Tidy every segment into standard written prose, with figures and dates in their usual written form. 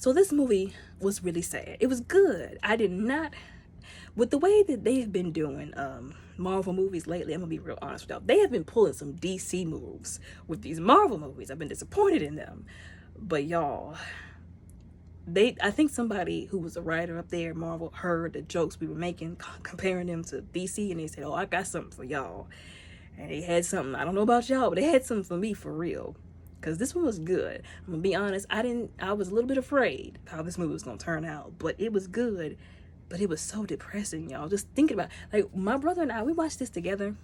So this movie was really sad. It was good. I did not, with the way that they have been doing Marvel movies lately, I'm gonna be real honest with y'all. They have been pulling some DC moves with these Marvel movies. I've been disappointed in them. But y'all, I think somebody who was a writer up there at Marvel heard the jokes we were making comparing them to DC, and they said, "Oh, I got something for y'all." And they had something, I don't know about y'all, but they had something for me for real. Because this one was good. I'm gonna be honest, I was a little bit afraid how this movie was gonna turn out, but it was good. But it was so depressing, y'all. Just thinking about, like, my brother and I, we watched this together.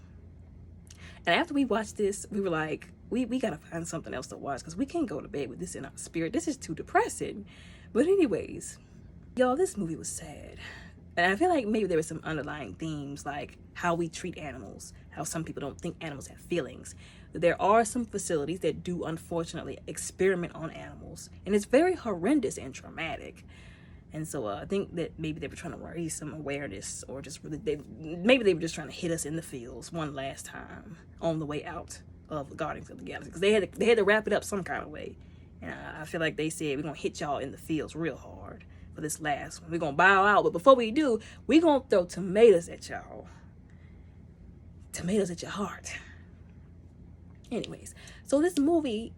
And after we watched this, we were like, we gotta find something else to watch because we can't go to bed with this in our spirit. This is too depressing. But anyways, y'all, this movie was sad. And I feel like maybe there were some underlying themes, like how we treat animals, how some people don't think animals have feelings. There are some facilities that do, unfortunately, experiment on animals. And it's very horrendous and traumatic. And so I think that maybe they were trying to raise some awareness, or just really, maybe they were just trying to hit us in the feels one last time on the way out of Guardians of the Galaxy. Because they had to wrap it up some kind of way. And I feel like they said, we're going to hit y'all in the fields real hard for this last one. We're going to bow out. But before we do, we're going to throw tomatoes at y'all. Tomatoes at your heart. Anyways, so this movie,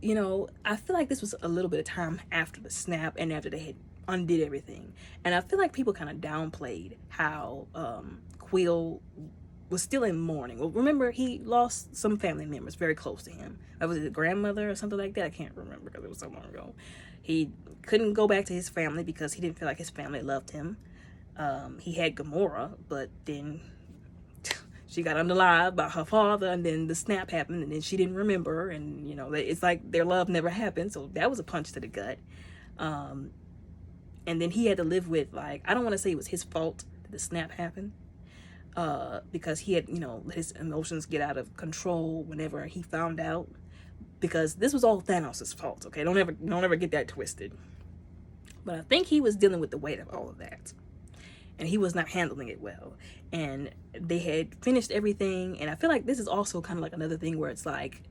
you know, I feel like this was a little bit of time after the snap and after they had undid everything. And I feel like people kind of downplayed how Quill was still in mourning. Well, remember, he lost some family members very close to him. Was it a grandmother or something like that? I can't remember because it was so long ago. He couldn't go back to his family because he didn't feel like his family loved him. He had Gamora, but then she got unalived by her father, and then the snap happened, and then she didn't remember, and, you know, it's like their love never happened, so that was a punch to the gut. And then he had to live with, like, I don't want to say it was his fault that the snap happened, because he had, you know, let his emotions get out of control whenever he found out, because this was all Thanos' fault, okay? Don't ever get that twisted. But I think he was dealing with the weight of all of that, and he was not handling it well. And they had finished everything, and I feel like this is also kind of like another thing where it's like,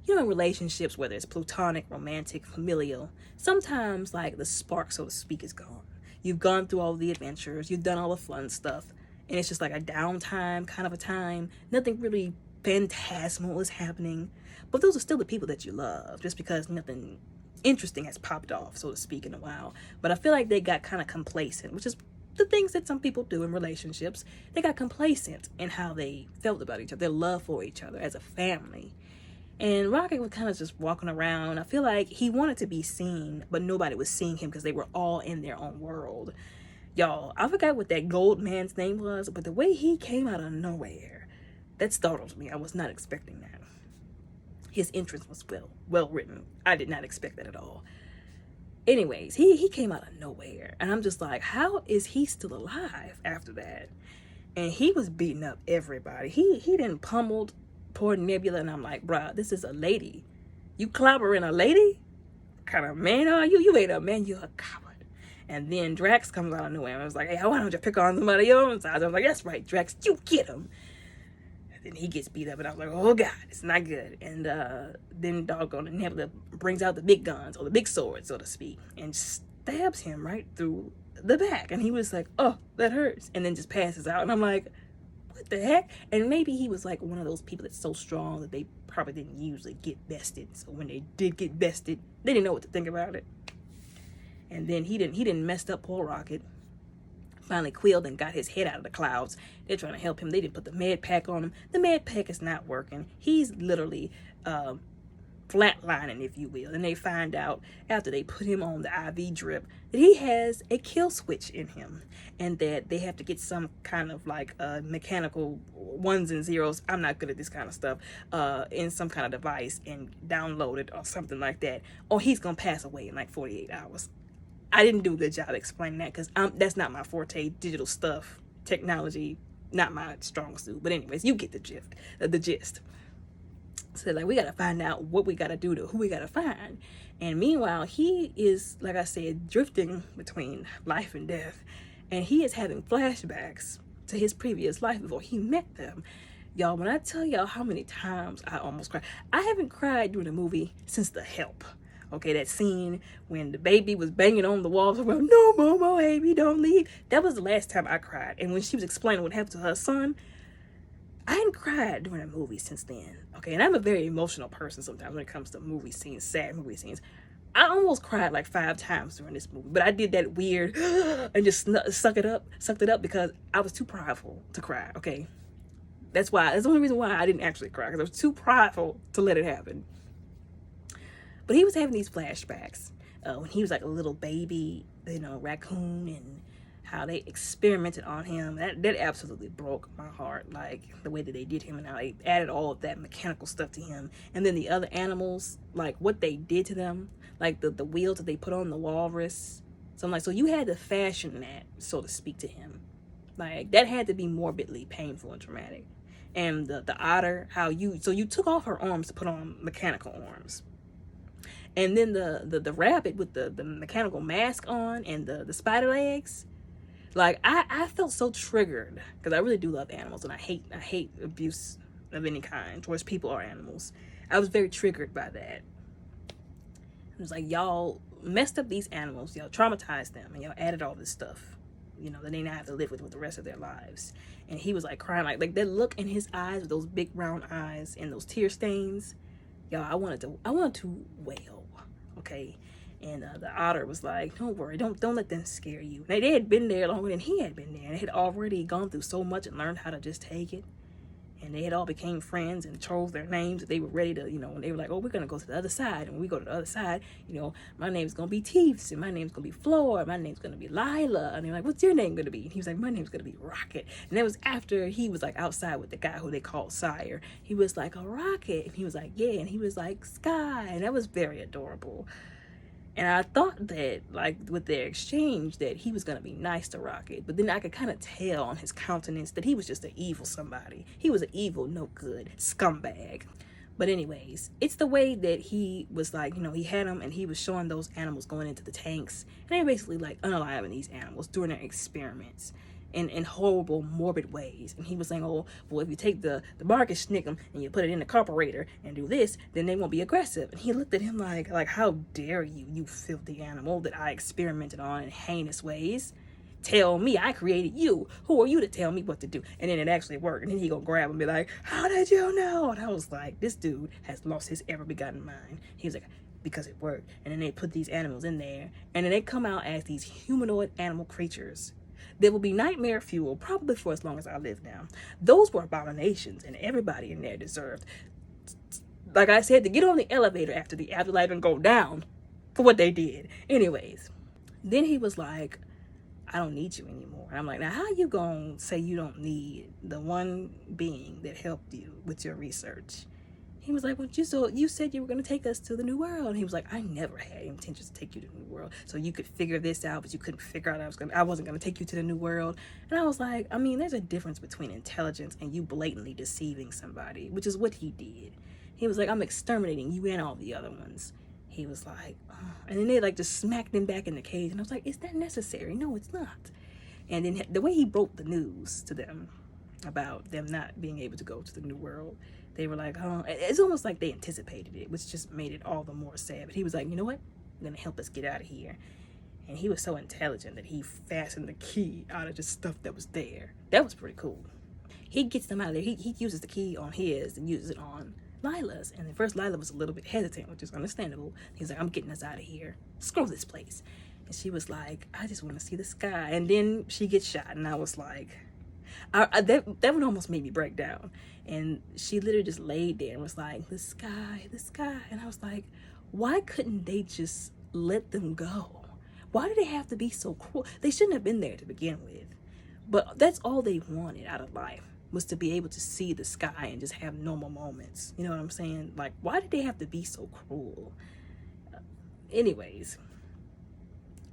you know, in relationships, whether it's platonic, romantic, familial, sometimes, like, the spark, so to speak, is gone. You've gone through all the adventures, you've done all the fun stuff, and it's just like a downtime kind of a time. Nothing really phantasmal is happening, but those are still the people that you love, just because nothing interesting has popped off, so to speak, in a while. But I feel like they got kind of complacent, which is the things that some people do in relationships. They got complacent in how they felt about each other, their love for each other as a family. And Rocket was kind of just walking around. I feel like he wanted to be seen, but nobody was seeing him because they were all in their own world. Y'all, I forgot what that gold man's name was, but the way he came out of nowhere, that startled me. I was not expecting that. His entrance was well written. I did not expect that at all. Anyways, he came out of nowhere, and I'm just like, how is he still alive after that? And he was beating up everybody. He didn't pummeled poor Nebula, and I'm like, bruh, this is a lady. You clobbering a lady? What kind of man are you? You ain't a man, you're a coward. And then Drax comes out of nowhere, and I was like, hey, why don't you pick on somebody your own size? I was like, that's right, Drax, you get him. And then he gets beat up, and I was like, oh God, it's not good. And then doggone Nebula brings out the big guns, or the big sword, so to speak, and stabs him right through the back. And he was like, oh, that hurts. And then just passes out. And I'm like, what the heck? And maybe he was like one of those people that's so strong that they probably didn't usually get bested. So when they did get bested, they didn't know what to think about it. And then he didn't mess up poor Rocket. Finally, Quill then got his head out of the clouds. They're trying to help him. They didn't put the med pack on him. The med pack is not working. He's literally flatlining, if you will. And they find out after they put him on the IV drip that he has a kill switch in him, and that they have to get some kind of like mechanical ones and zeros. I'm not good at this kind of stuff. In some kind of device and download it or something like that, or he's gonna pass away in like 48 hours. I didn't do a good job explaining that because that's not my forte. Digital stuff, technology, not my strong suit. But anyways, you get the gist. So like, we got to find out what we got to do to who we got to find. And meanwhile, he is, like I said, drifting between life and death. And he is having flashbacks to his previous life before he met them. Y'all, when I tell y'all how many times I almost cried, I haven't cried during a movie since The Help. Okay, that scene when the baby was banging on the walls, well, no, Momo, baby, don't leave. That was the last time I cried. And when she was explaining what happened to her son, I hadn't cried during a movie since then. Okay, and I'm a very emotional person sometimes when it comes to movie scenes, sad movie scenes. I almost cried like 5 times during this movie, but I did that weird and just sucked it up because I was too prideful to cry. Okay, that's the only reason why I didn't actually cry, because I was too prideful to let it happen. But he was having these flashbacks when he was like a little baby, raccoon, and how they experimented on him. That absolutely broke my heart, like the way that they did him and how they added all of that mechanical stuff to him. And then the other animals, like what they did to them, like the wheels that they put on the walrus. So I'm like, so you had to fashion that, so to speak, to him. Like that had to be morbidly painful and traumatic. And the otter, you took off her arms to put on mechanical arms. And then the rabbit with the mechanical mask on and the spider legs. Like I felt so triggered because I really do love animals and I hate abuse of any kind towards people or animals. I was very triggered by that. It was like, y'all messed up these animals, y'all traumatized them, and y'all added all this stuff, that they now have to live with the rest of their lives. And he was like crying, like that look in his eyes with those big round eyes and those tear stains. Y'all, I wanted to wail, okay. And the otter was like, don't worry, don't let them scare you. They had been there longer than he had been there. They had already gone through so much and learned how to just take it. And they had all became friends and chose their names. They were ready to, when they were like, oh, we're going to go to the other side. And when we go to the other side, my name's going to be Teefs, and my name's going to be Floor, my name's going to be Lila. And they're like, what's your name going to be? And he was like, my name's going to be Rocket. And that was after he was like outside with the guy who they called Sire. He was like, a rocket. And he was like, yeah. And he was like, Sky. And that was very adorable. And I thought that, like, with their exchange, that he was going to be nice to Rocket. But then I could kind of tell on his countenance that he was just an evil somebody. He was an evil, no good scumbag. But anyways, it's the way that he was like, he had them and he was showing those animals going into the tanks. And they basically, like, unaliving these animals during their experiments in horrible, morbid ways. And he was saying, oh, well, if you take the barking snickum and you put it in the carburetor and do this, then they won't be aggressive. And he looked at him like how dare you, you filthy animal that I experimented on in heinous ways. Tell me, I created you. Who are you to tell me what to do? And then it actually worked. And then he gonna grab him and be like, how did you know? And I was like, this dude has lost his ever begotten mind. He was like, because it worked. And then they put these animals in there. And then they come out as these humanoid animal creatures. There will be nightmare fuel probably for as long as I live now. Those were abominations, and everybody in there deserved, like I said, to get on the elevator after the afterlife and go down for what they did. Anyways, then he was like, I don't need you anymore. And I'm like, now how you gonna say you don't need the one being that helped you with your research? He was like, well, you said you were going to take us to the new world. And he was like, I never had intentions to take you to the new world. So you could figure this out, but you couldn't figure out I wasn't going to take you to the new world. And I was like, I mean, there's a difference between intelligence and you blatantly deceiving somebody, which is what he did. He was like, I'm exterminating you and all the other ones. He was like, oh. And then they like just smacked him back in the cage. And I was like, is that necessary? No, it's not. And then the way he broke the news to them about them not being able to go to the new world, they were like, oh, it's almost like they anticipated it, which just made it all the more sad. But he was like, you know what? You're going to help us get out of here. And he was so intelligent that he fastened the key out of just stuff that was there. That was pretty cool. He gets them out of there. He uses the key on his and uses it on Lila's. And at first Lila was a little bit hesitant, which is understandable. He's like, I'm getting us out of here. Screw this place. And she was like, I just want to see the sky. And then she gets shot. And I was like, that one almost made me break down. And she literally just laid there and was like, the sky. And I was like, why couldn't they just let them go? Why did they have to be so cruel? They shouldn't have been there to begin with. But that's all they wanted out of life, was to be able to see the sky and just have normal moments. You know what I'm saying? Like, why did they have to be so cruel? Anyways.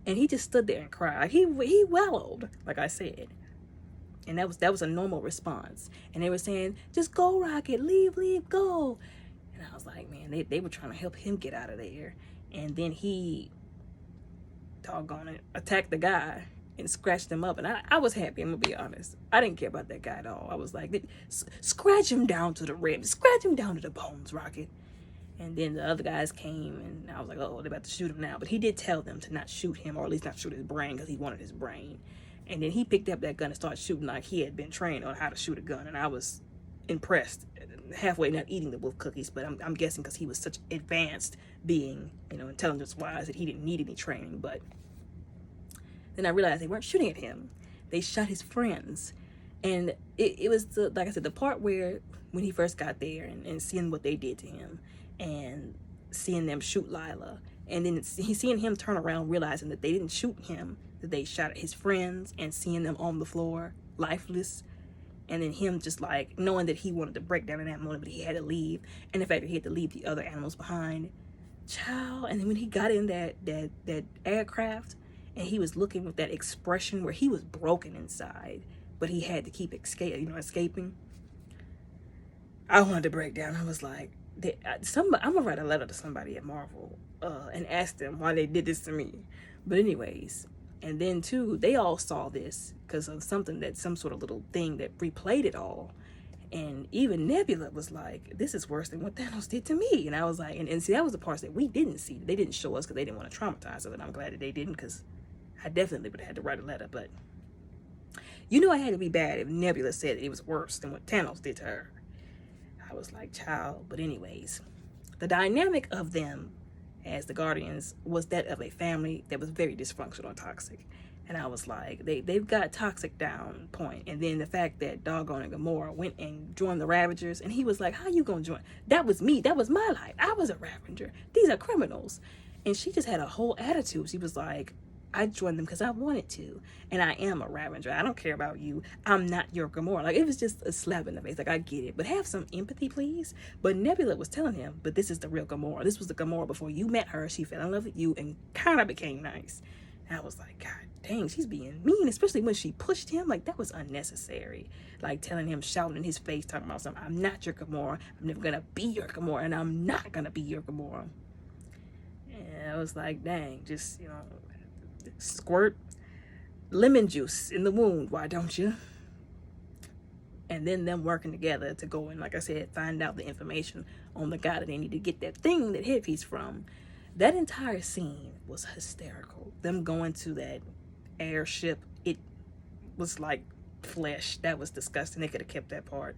And he just stood there and cried. He wellowed, like I said. And that was a normal response. And they were saying, just go, Rocket, leave, go. And I was like, man, they were trying to help him get out of there. And then he, doggone it, attacked the guy and scratched him up. And I was happy, I'm going to be honest. I didn't care about that guy at all. I was like, scratch him down to the ribs. Scratch him down to the bones, Rocket. And then the other guys came, and I was like, oh, they're about to shoot him now. But he did tell them to not shoot him, or at least not shoot his brain, because he wanted his brain. And then he picked up that gun and started shooting like he had been trained on how to shoot a gun. And I was impressed. Halfway not eating the wolf cookies, but I'm guessing because he was such advanced being, intelligence-wise, that he didn't need any training. But then I realized they weren't shooting at him. They shot his friends. And it was, like I said, the part where when he first got there and seeing what they did to him and seeing them shoot Lila. And then seeing him turn around, realizing that they didn't shoot him, that they shot at his friends, and seeing them on the floor, lifeless. And then him just like knowing that he wanted to break down in that moment, but he had to leave. And the fact that he had to leave the other animals behind. Child. And then when he got in that aircraft and he was looking with that expression where he was broken inside, but he had to keep escaping. I wanted to break down. I was like, I'm gonna write a letter to somebody at Marvel and ask them why they did this to me. But anyways, and then too, they all saw this because of some sort of little thing that replayed it all. And even Nebula was like, this is worse than what Thanos did to me. And I was like, and see, that was the parts that we didn't see. They didn't show us because they didn't want to traumatize us. And I'm glad that they didn't, because I definitely would have had to write a letter. But I had to be bad if Nebula said it was worse than what Thanos did to her. I was like, child. But anyways, the dynamic of them as the Guardians was that of a family that was very dysfunctional and toxic. And I was like, they've got toxic down point. And then the fact that doggone and Gamora went and joined the Ravagers, and he was like, how you gonna join? That was me. That was my life. I was a Ravager. These are criminals. And she just had a whole attitude. She was like, I joined them because I wanted to. And I am a Ravager. I don't care about you. I'm not your Gamora. Like, it was just a slap in the face. Like, I get it. But have some empathy, please. But Nebula was telling him, but this is the real Gamora. This was the Gamora before you met her. She fell in love with you and kind of became nice. And I was like, God dang, she's being mean. Especially when she pushed him. Like, that was unnecessary. Like, telling him, shouting in his face, talking about something. I'm not your Gamora. I'm never going to be your Gamora. And I'm not going to be your Gamora. And I was like, dang, just, squirt lemon juice in the wound, why don't you? And then them working together to go and, like I said, find out the information on the guy that they need to get that thing, that headpiece from. That entire scene was hysterical. Them going to that airship, it was like flesh. That was disgusting. They could have kept that part.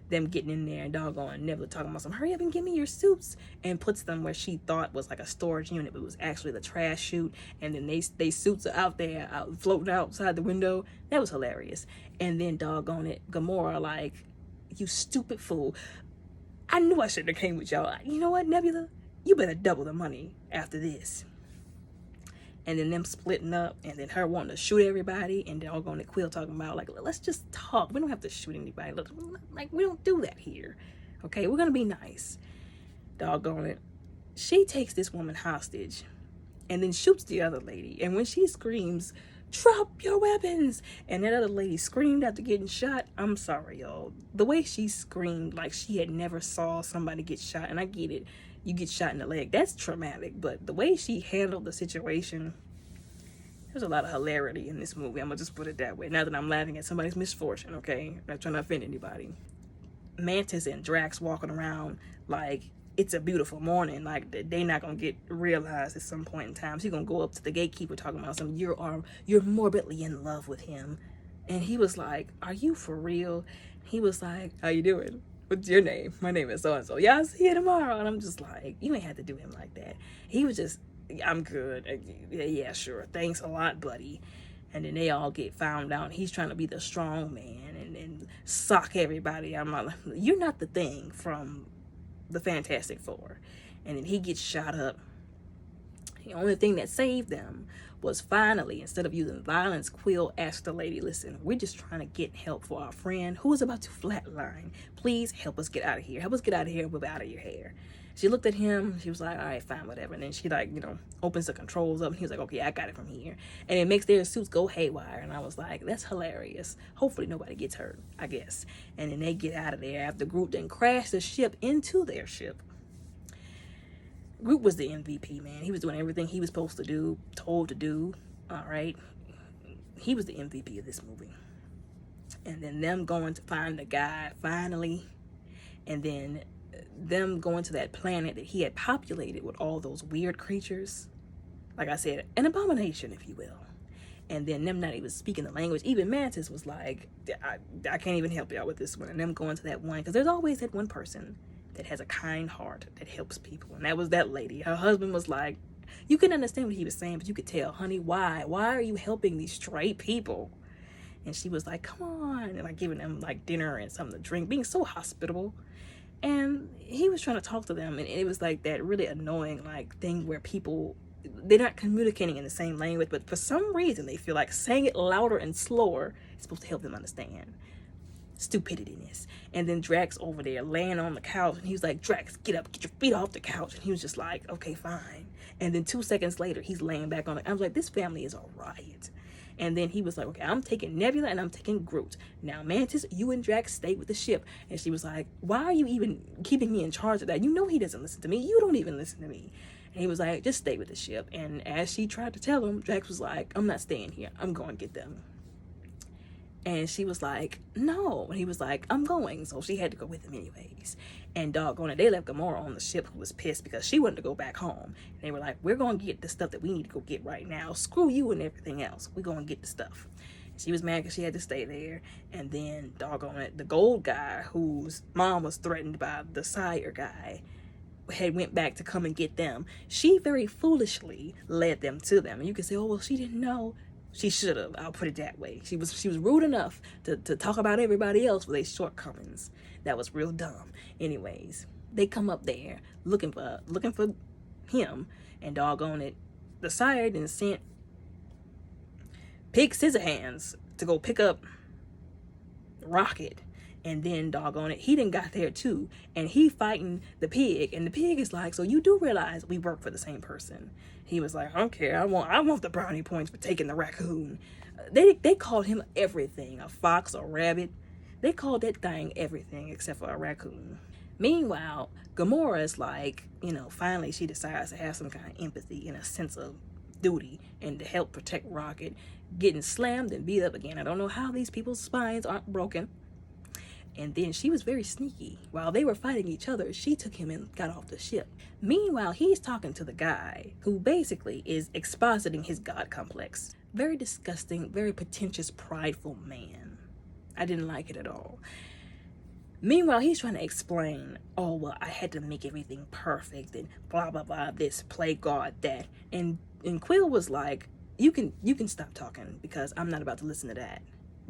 Them getting in there and doggone Nebula talking about some hurry up and give me your suits, and puts them where she thought was like a storage unit, but it was actually the trash chute. And then they suits are out there floating outside the window. That was hilarious. And then doggone it, Gamora like, you stupid fool, I knew I shouldn't have came with y'all. You know what, Nebula, you better double the money after this. And then them splitting up, and then her wanting to shoot everybody, and doggone it, Quill talking about, like, let's just talk. We don't have to shoot anybody. Like, we don't do that here. Okay, we're going to be nice. Doggone it. She takes this woman hostage, and then shoots the other lady. And when she screams, drop your weapons, and that other lady screamed after getting shot, I'm sorry, y'all. The way she screamed like she had never saw somebody get shot, and I get it. You get shot in the leg, that's traumatic, but the way she handled the situation, there's a lot of hilarity in this movie. I'm gonna just put it that way. Now that I'm laughing at somebody's misfortune, okay? I'm not trying to offend anybody. Mantis and Drax walking around like it's a beautiful morning, like they not gonna get realized at some point in time. She's gonna go up to the gatekeeper talking about something. You're morbidly in love with him, and he was like, "Are you for real?" He was like, "How you doing? What's your name?" "My name is so-and-so. Yeah, I'll see you tomorrow." And I'm just like, you ain't had to do him like that. He was just, I'm good. Yeah, sure. Thanks a lot, buddy. And then they all get found out. He's trying to be the strong man and sock everybody. I'm like, you're not the Thing from the Fantastic Four. And then he gets shot up. The only thing that saved them was finally, instead of using violence, Quill asked the lady, listen, we're just trying to get help for our friend who is about to flatline. Please help us get out of here. Help us get out of here and move out of your hair. She looked at him. She was like, all right, fine, whatever. And then she opens the controls up. And he was like, okay, I got it from here. And it makes their suits go haywire. And I was like, that's hilarious. Hopefully nobody gets hurt, I guess. And then they get out of there after Groot then crashed the ship into their ship. Groot was the MVP, man. He was doing everything he was supposed to do, told to do. All right. He was the MVP of this movie. And then them going to find the guy finally. And then them going to that planet that he had populated with all those weird creatures. Like I said, an abomination, if you will. And then them not even speaking the language. Even Mantis was like, I can't even help y'all with this one. And them going to that one, because there's always that one person that has a kind heart that helps people. And that was that lady. Her husband was like, you can understand what he was saying, but you could tell, honey, why? Why are you helping these stray people? And she was like, come on. And like giving them like dinner and something to drink, being so hospitable. And he was trying to talk to them. And it was like that really annoying like thing where people, they're not communicating in the same language, but for some reason they feel like saying it louder and slower is supposed to help them understand. Stupidityness. And then Drax over there laying on the couch, and he was like, Drax, get up, get your feet off the couch. And he was just like, okay, fine. And then 2 seconds later, he's laying back on it. I was like, this family is a riot. And then he was like, okay, I'm taking Nebula and I'm taking Groot. Now, Mantis, you and Drax stay with the ship. And she was like, why are you even keeping me in charge of that? You know he doesn't listen to me. You don't even listen to me. And he was like, just stay with the ship. And as she tried to tell him, Drax was like, I'm not staying here. I'm going to get them. And she was like, no. And he was like, I'm going. So she had to go with him anyways. And doggone it, they left Gamora on the ship, who was pissed because she wanted to go back home. And they were like, we're going to get the stuff that we need to go get right now. Screw you and everything else. We're going to get the stuff. She was mad because she had to stay there. And then, doggone it, the gold guy, whose mom was threatened by the Sire guy, had went back to come and get them. She very foolishly led them to them. And you could say, oh, well, she didn't know. She should have. I'll put it that way. She was rude enough to talk about everybody else with their shortcomings. That was real dumb. Anyways, they come up there looking for him, and doggone it, the Sire then sent Pig Scissorhands to go pick up Rocket. And then, doggone it, he done got there too. And he fighting the pig. And the pig is like, so you do realize we work for the same person. He was like, I don't care. I want the brownie points for taking the raccoon. They called him everything. A fox, a rabbit. They called that thing everything except for a raccoon. Meanwhile, Gamora is like, finally she decides to have some kind of empathy and a sense of duty and to help protect Rocket, getting slammed and beat up again. I don't know how these people's spines aren't broken. And then she was very sneaky. While they were fighting each other, she took him and got off the ship. Meanwhile, he's talking to the guy who basically is expositing his God complex. Very disgusting, very pretentious, prideful man. I didn't like it at all. Meanwhile, he's trying to explain, oh, well, I had to make everything perfect and blah, blah, blah, this, play God, that. And Quill was like, you can stop talking because I'm not about to listen to that.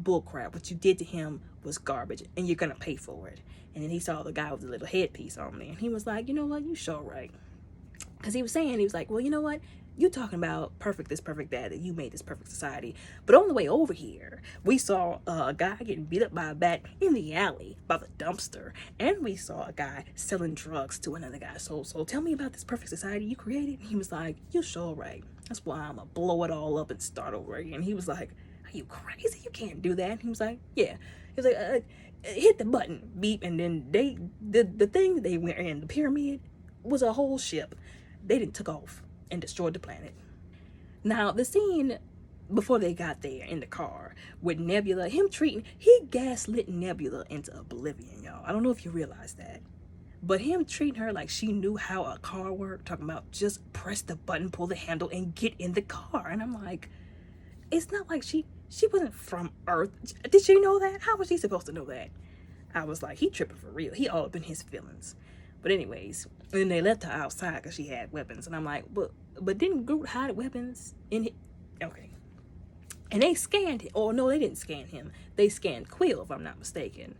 Bullcrap. What you did to him was garbage and you're gonna pay for it. And then he saw the guy with the little headpiece on there and he was like, you know what, you sure right. Because he was like, well, you know what, you talking about perfect this, perfect that you made this perfect society, but on the way over here we saw a guy getting beat up by a bat in the alley by the dumpster, and we saw a guy selling drugs to another guy. So tell me about this perfect society you created. And he was like, you sure right. That's why I'm gonna blow it all up and start over again. He was like, you crazy? You can't do that. He was like, yeah. He was like, hit the button, beep, and then the thing that they went in, the pyramid, was a whole ship. They didn't took off and destroyed the planet. Now, the scene before they got there in the car with Nebula, he gaslit Nebula into oblivion, y'all. I don't know if you realize that. But him treating her like she knew how a car worked, talking about just press the button, pull the handle, and get in the car. And I'm like, it's not like she wasn't from Earth. Did she know that? How was she supposed to know that? I was like, he tripping for real. He all up in his feelings. But anyways, then they left her outside because she had weapons. And I'm like, but didn't Groot hide weapons in it? Okay. And they scanned him. Oh, no, they didn't scan him. They scanned Quill, if I'm not mistaken.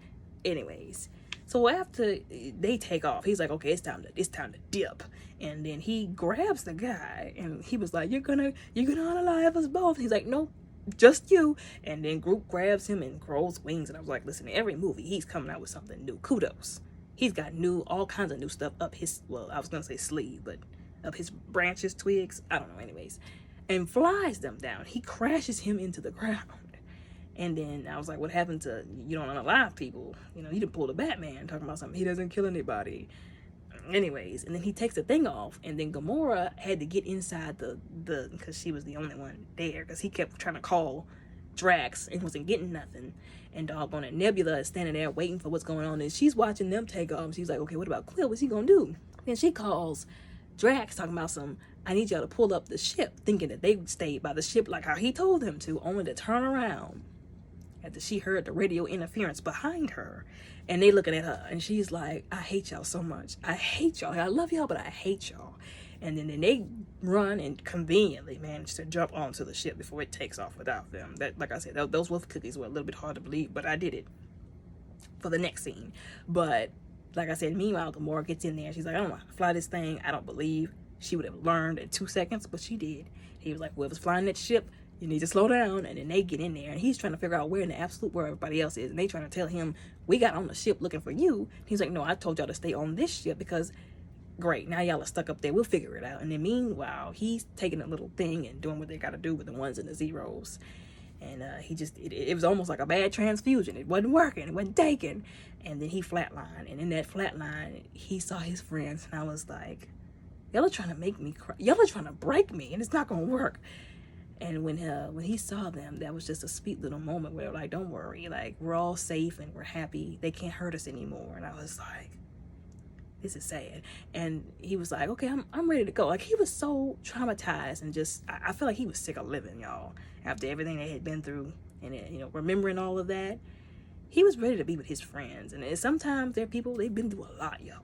Anyways. So after they take off, he's like, okay, it's time to dip. And then he grabs the guy and he was like, you're gonna unalive us both. He's like, no, just you. And then Groot grabs him and grows wings. And I was like, listen, every movie he's coming out with something new. Kudos. He's got all kinds of new stuff up his, well, I was gonna say sleeve, but up his branches, twigs, I don't know, anyways. And flies them down. He crashes him into the ground. And then I was like, what happened to, you don't unalive people? You didn't pull the Batman talking about something. He doesn't kill anybody. Anyways, and then he takes the thing off. And then Gamora had to get inside the because she was the only one there. Because he kept trying to call Drax and wasn't getting nothing. And doggone it, Nebula is standing there waiting for what's going on, and she's watching them take off. She's like, okay, what about Quill? What's he gonna do? Then she calls Drax talking about I need y'all to pull up the ship, thinking that they stayed by the ship like how he told them to, only to turn around after she heard the radio interference behind her. And they looking at her, and she's like, I hate y'all so much. I hate y'all. I love y'all, but I hate y'all. And then they run and conveniently manage to jump onto the ship before it takes off without them. That, like I said, those wolf cookies were a little bit hard to believe, but I did it for the next scene. But like I said, meanwhile, Gamora gets in there. She's like, I don't know how to fly this thing. I don't believe she would have learned in 2 seconds, but she did. He was like, whoever's flying that ship, you need to slow down. And then they get in there, and he's trying to figure out where in the absolute world everybody else is. And they trying to tell him, we got on the ship looking for you. He's like, no, I told y'all to stay on this ship because, great, now y'all are stuck up there. We'll figure it out. And then meanwhile, he's taking a little thing and doing what they got to do with the ones and the zeros. And it was almost like a bad transfusion. It wasn't working. It wasn't taking. And then he flatlined. And in that flatline, he saw his friends. And I was like, y'all are trying to make me cry. Y'all are trying to break me. And it's not going to work. And when he saw them, that was just a sweet little moment where, like, don't worry. Like, we're all safe and we're happy. They can't hurt us anymore. And I was like, this is sad. And he was like, okay, I'm ready to go. Like, he was so traumatized and just, I feel like he was sick of living, y'all. After everything they had been through and, remembering all of that, he was ready to be with his friends. And sometimes there are people, they've been through a lot, y'all.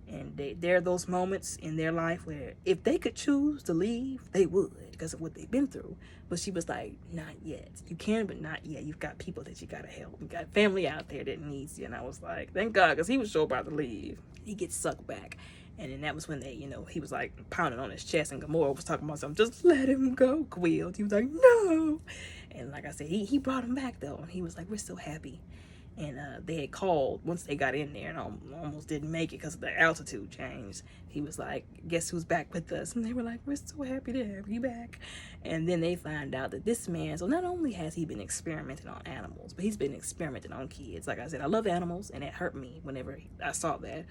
And there are those moments in their life where if they could choose to leave, they would because of what they've been through. But she was like, not yet. You can, but not yet. You've got people that you got to help. You got family out there that needs you. And I was like, thank God, because he was sure about to leave. He gets sucked back. And then that was when he was like pounding on his chest, and Gamora was talking about something, just let him go, Quill. He was like, no. And like I said, he brought him back though. And he was like, we're so happy. And they had called once they got in there and almost didn't make it because of the altitude change. He was like, guess who's back with us? And they were like, we're so happy to have you back. And then they find out that this man, so not only has he been experimenting on animals, but he's been experimenting on kids. Like I said, I love animals, and it hurt me whenever I saw that.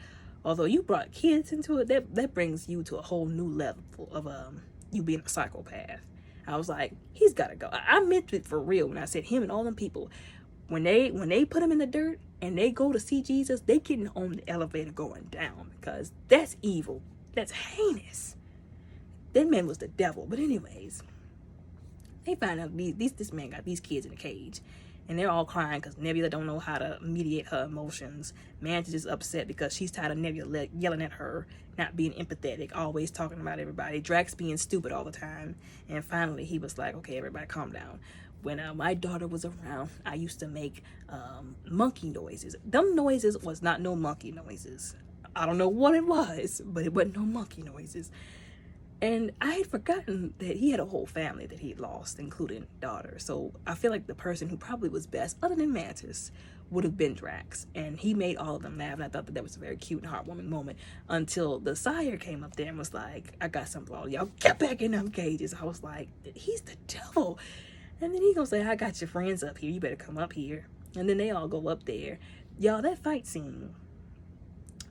Although you brought kids into it, that brings you to a whole new level of you being a psychopath. I was like, he's got to go. I meant it for real when I said him and all them people. When they put him in the dirt and they go to see Jesus, they getting on the elevator going down because that's evil. That's heinous. That man was the devil. But anyways, they find out this man got these kids in a cage. And they're all crying because Nebula don't know how to mediate her emotions. Mantis is upset because she's tired of Nebula yelling at her, not being empathetic, always talking about everybody. Drax being stupid all the time. And finally, he was like, okay, everybody calm down. When my daughter was around, I used to make monkey noises. Them noises was not no monkey noises. I don't know what it was, but it wasn't no monkey noises. And I had forgotten that he had a whole family that he lost, including daughter. So I feel like the person who probably was best, other than Mantis, would have been Drax. And he made all of them laugh, and I thought that was a very cute and heartwarming moment until the sire came up there and was like, I got something for all y'all. Get back in them cages. I was like, he's the devil. And then he gonna say, I got your friends up here. You better come up here. And then they all go up there. Y'all, that fight scene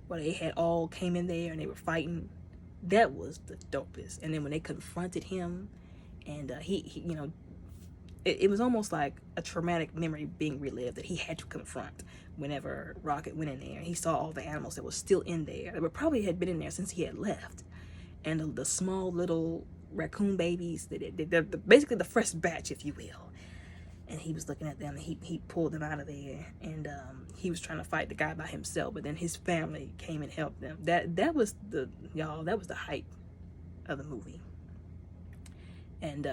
where they had all came in there and they were fighting, that was the dopest. And then when they confronted him and it was almost like a traumatic memory being relived that he had to confront whenever Rocket went in there. He saw all the animals that were still in there. They probably had been in there since he had left. And the small little raccoon babies, they're basically the fresh batch, if you will. And he was looking at them, and he pulled them out of there, and he was trying to fight the guy by himself, but then his family came and helped them. That was the hype of the movie. And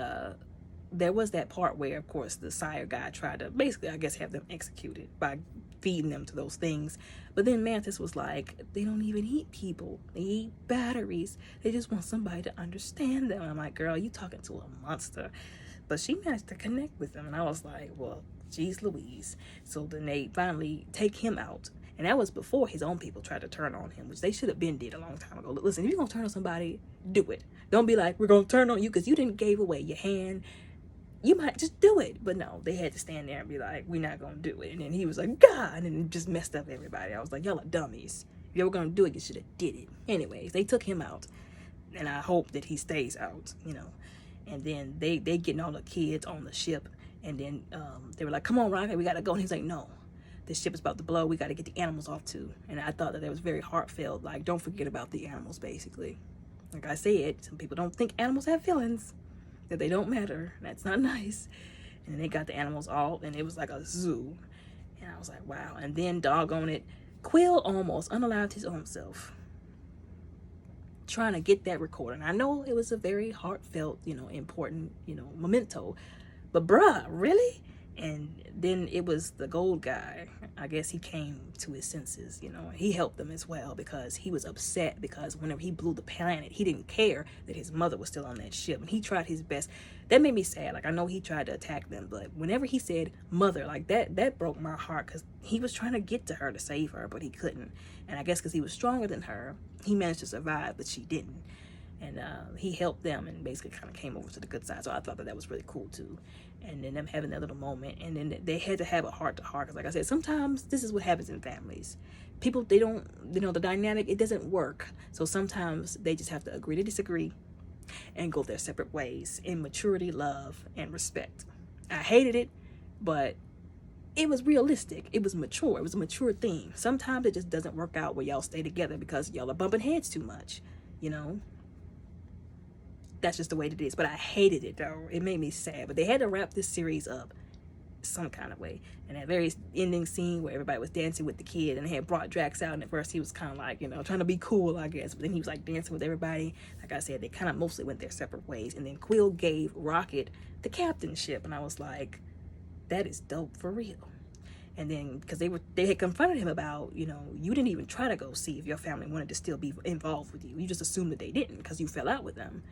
there was that part where, of course, the sire guy tried to basically, I guess, have them executed by feeding them to those things. But then Mantis was like, they don't even eat people. They eat batteries. They just want somebody to understand them. And I'm like, girl, you talking to a monster. But she managed to connect with them. And I was like, well, geez Louise. So then they finally take him out. And that was before his own people tried to turn on him, which they should have been did a long time ago. Listen, if you're going to turn on somebody, do it. Don't be like, we're going to turn on you because you didn't give away your hand. You might just do it. But no, they had to stand there and be like, we're not going to do it. And then he was like, God, and it just messed up everybody. I was like, y'all are dummies. If you were going to do it, you should have did it. Anyways, they took him out. And I hope that he stays out, And then they getting all the kids on the ship, and then they were like, come on, Rocket, we gotta go. And he's like, no, this ship is about to blow, we gotta get the animals off too. And I thought that was very heartfelt, like, don't forget about the animals, basically. Like I said, some people don't think animals have feelings, that they don't matter. That's not nice. And then they got the animals all, and it was like a zoo. And I was like, wow. And then, doggone it, Quill almost unalived his own self trying to get that recording. I know it was a very heartfelt, important, memento. But bruh, really? And then it was the gold guy. I guess he came to his senses, he helped them as well, because he was upset because whenever he blew the planet, he didn't care that his mother was still on that ship, and he tried his best. That made me sad. Like, I know he tried to attack them, but whenever he said mother, like, that broke my heart, because he was trying to get to her to save her, but he couldn't. And I guess because he was stronger than her, he managed to survive, but she didn't. And he helped them and basically kind of came over to the good side. So I thought that was really cool too. And then them having that little moment, and then they had to have a heart to heart, because like I said, sometimes this is what happens in families. People, they don't, the dynamic, it doesn't work. So sometimes they just have to agree to disagree and go their separate ways in maturity, love, and respect. I hated it, but it was realistic. It was mature. It was a mature theme. Sometimes it just doesn't work out where y'all stay together because y'all are bumping heads too much, That's just the way it is. But I hated it, though. It made me sad. But they had to wrap this series up some kind of way. And that very ending scene where everybody was dancing with the kid, and they had brought Drax out, and at first he was kind of like, trying to be cool, I guess. But then he was like dancing with everybody. Like I said, they kind of mostly went their separate ways. And then Quill gave Rocket the captainship, and I was like, that is dope for real. And then, because they had confronted him about, you didn't even try to go see if your family wanted to still be involved with you. You just assumed that they didn't because you fell out with them.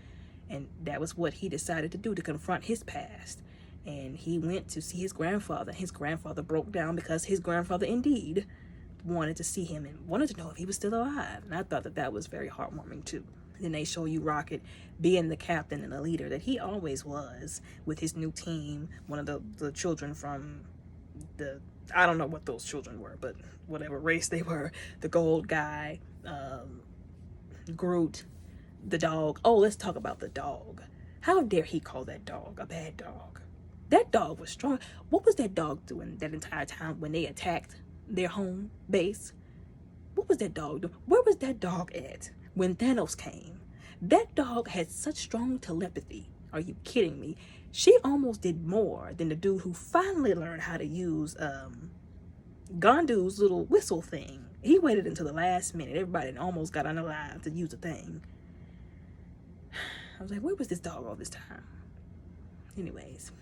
And that was what he decided to do, to confront his past. And he went to see his grandfather. His grandfather broke down because his grandfather indeed wanted to see him and wanted to know if he was still alive. And I thought that was very heartwarming too. And then they show you Rocket being the captain and the leader that he always was with his new team. One of the children from I don't know what those children were, but whatever race they were. The gold guy, Groot, the dog. Oh, let's talk about the dog. How dare he call that dog a bad dog? That dog was strong. What was that dog doing that entire time when they attacked their home base? What was that dog doing? Where was that dog at when Thanos came? That dog had such strong telepathy. Are you kidding me? She almost did more than the dude who finally learned how to use Gondu's little whistle thing. He waited until the last minute. Everybody almost got unalive to use the thing. I was like, where was this dog all this time? Anyways,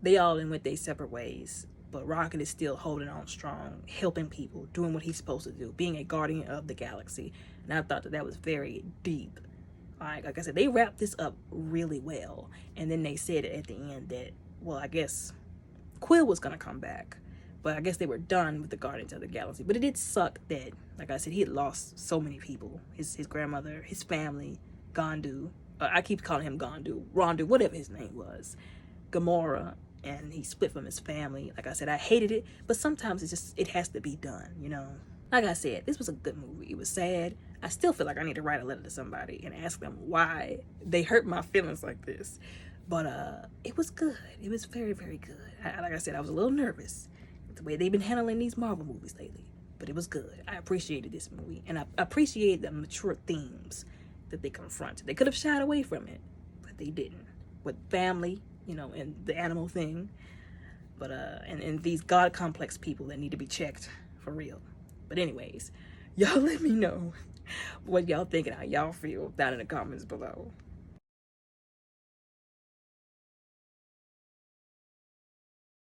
they all went their separate ways, but Rocket is still holding on strong, helping people, doing what he's supposed to do, being a guardian of the galaxy. And I thought that was very deep. Like I said, they wrapped this up really well. And then they said at the end that, well, I guess Quill was going to come back. But I guess they were done with the Guardians of the Galaxy. But it did suck that, like I said, he had lost so many people. His grandmother, his family, Gondu. I keep calling him Gondu. Rondu, whatever his name was. Gamora. And he split from his family. Like I said, I hated it. But sometimes it has to be done, Like I said, this was a good movie. It was sad. I still feel like I need to write a letter to somebody and ask them why they hurt my feelings like this. But it was good. It was very, very good. Like I said, I was a little nervous the way they've been handling these Marvel movies lately. But it was good. I appreciated this movie. And I appreciate the mature themes that they confronted. They could have shied away from it, but they didn't. With family, and the animal thing. But, and these God complex people that need to be checked for real. But anyways, y'all let me know what y'all think and how y'all feel down in the comments below.